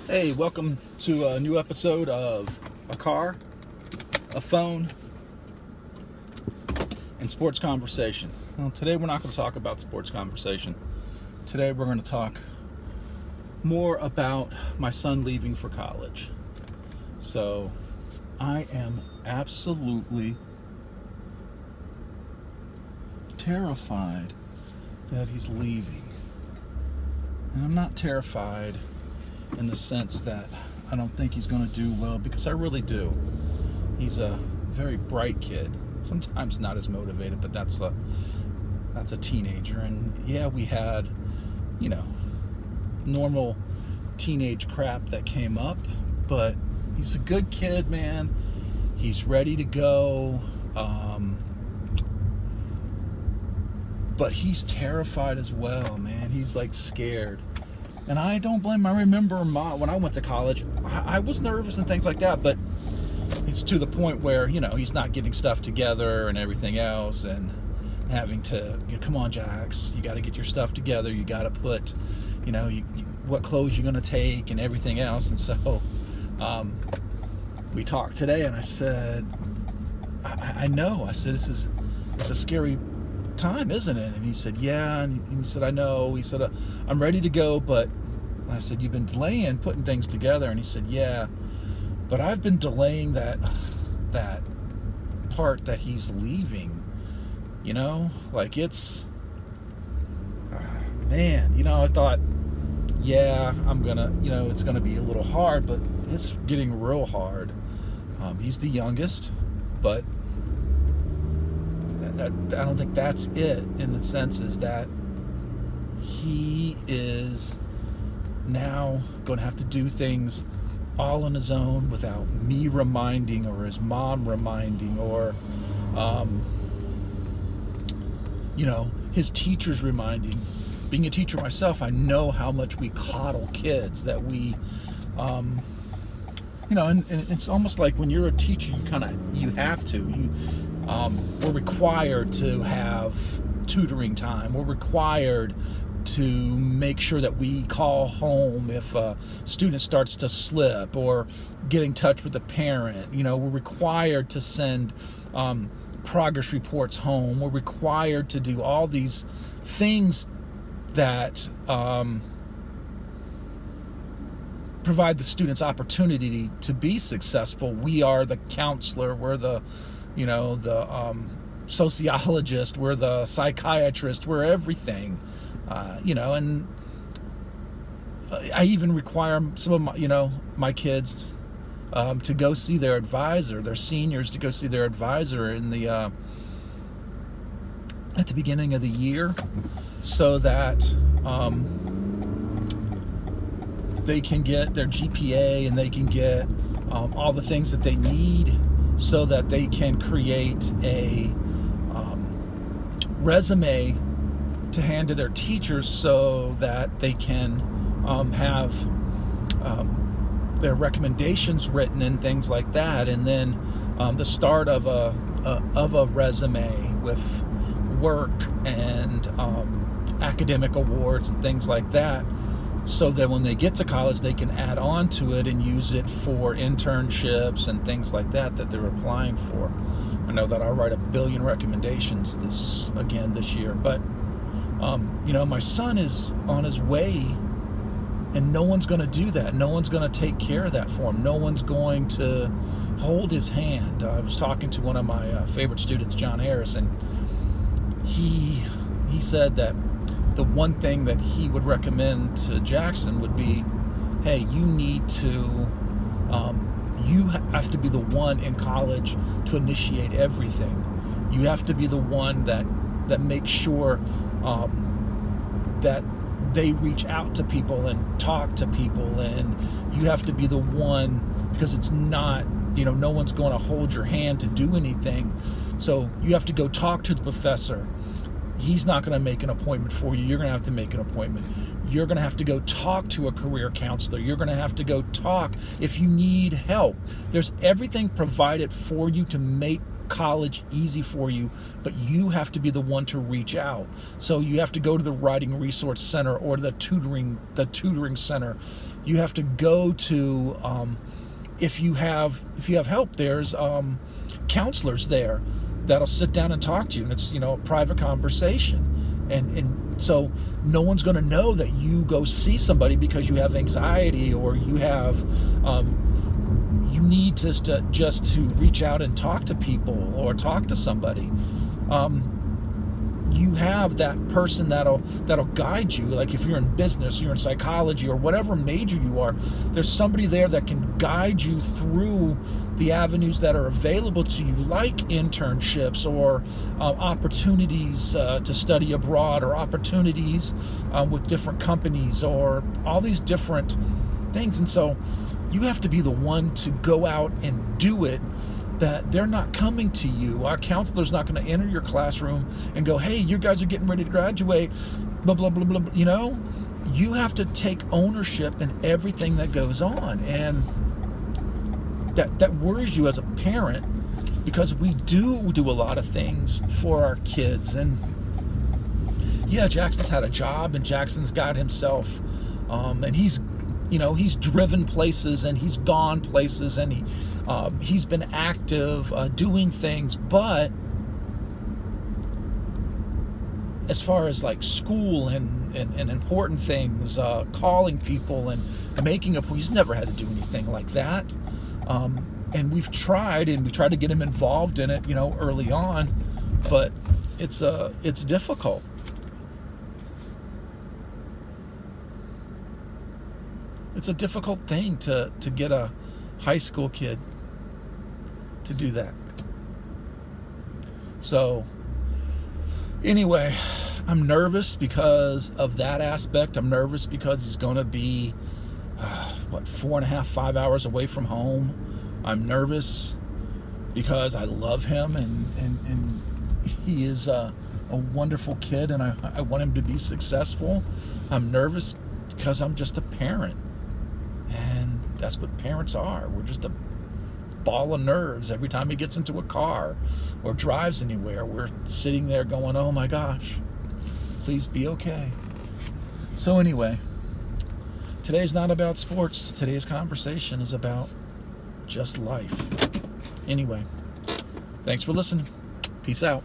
Hey, welcome to a new episode of A Car, a Phone, and Sports Conversation. Well, today we're not going to talk about sports conversation. Today we're going to talk more about my son leaving for college. So, I am absolutely terrified that he's leaving. And I'm not terrified in the sense that I don't think he's going to do well, because I really do. He's a very bright kid. Sometimes not as motivated, but that's a teenager. And yeah, we had, normal teenage crap that came up, but he's a good kid, man. He's ready to go. But he's terrified as well, man. He's like scared. And I don't blame him. I remember when I went to college, I was nervous and things like that, but it's to the point where, he's not getting stuff together and everything else, and having to, come on, Jax, you got to get your stuff together. You got to put, what clothes you're going to take and everything else. And so we talked today, and I said, I know. I said, it's a scary time, isn't it? And he said, yeah. And he said, I know. He said, I'm ready to go, but I said, you've been delaying putting things together. And he said, yeah, but I've been delaying that part that he's leaving, like it's, man, I thought, yeah, I'm gonna, it's gonna be a little hard, but it's getting real hard. He's the youngest, but I don't think that's it, in the sense is that he is now going to have to do things all on his own without me reminding, or his mom reminding, or his teachers reminding. Being a teacher myself, I know how much we coddle kids, that we and it's almost like when you're a teacher, you have to. We're required to have tutoring time. We're required to make sure that we call home if a student starts to slip, or get in touch with the parent. We're required to send progress reports home. We're required to do all these things that provide the students opportunity to be successful. We are the counselor. We're the sociologist, we're the psychiatrist, we're everything, and I even require some of my kids to go see their advisor, their seniors, to go see their advisor at the beginning of the year, so that they can get their GPA, and they can get all the things that they need, so that they can create a resume to hand to their teachers, so that they can have their recommendations written and things like that. And then the start of a resume with work and academic awards and things like that, so that when they get to college, they can add on to it and use it for internships and things like that they're applying for. I know that I'll write 1 billion recommendations this year, but my son is on his way, and no one's going to do that. No one's going to take care of that for him. No one's going to hold his hand. I was talking to one of my favorite students, John Harris, and he said that the one thing that he would recommend to Jackson would be, hey, you need to, you have to be the one in college to initiate everything. You have to be the one that makes sure that they reach out to people and talk to people, and you have to be the one, because it's not, no one's going to hold your hand to do anything. So you have to go talk to the professor. He's not going to make an appointment for you. You're going to have to make an appointment. You're going to have to go talk to a career counselor. You're going to have to go talk if you need help. There's everything provided for you to make college easy for you, but you have to be the one to reach out. So you have to go to the Writing Resource Center or the tutoring center. You have to go to, if you have help, there's counselors there that'll sit down and talk to you, and it's, a private conversation. And so no one's going to know that you go see somebody because you have anxiety, or you have you need just to reach out and talk to people or talk to somebody. You have that person that'll guide you. Like if you're in business, you're in psychology, or whatever major you are, there's somebody there that can guide you through the avenues that are available to you, like internships or opportunities to study abroad, or opportunities with different companies, or all these different things. And so you have to be the one to go out and do it. That they're not coming to you. Our counselor's not going to enter your classroom and go, hey, you guys are getting ready to graduate, blah, blah, blah, blah. You have to take ownership in everything that goes on. And that worries you as a parent, because we do a lot of things for our kids. And yeah, Jackson's had a job, and Jackson's got himself, and he's driven places, and he's gone places, and he's been active doing things. But as far as like school and important things, calling people and making he's never had to do anything like that. And we tried to get him involved in it, early on, but it's difficult. It's a difficult thing to get a high school kid to do that. So anyway, I'm nervous because of that aspect. I'm nervous because he's going to be 4.5, 5 hours away from home. I'm nervous because I love him, and he is a wonderful kid, and I want him to be successful. I'm nervous because I'm just a parent, and that's what parents are. We're just a ball of nerves. Every time he gets into a car or drives anywhere, we're sitting there going, oh my gosh, please be okay. So anyway, today's not about sports. Today's conversation is about just life. Anyway, thanks for listening. Peace out.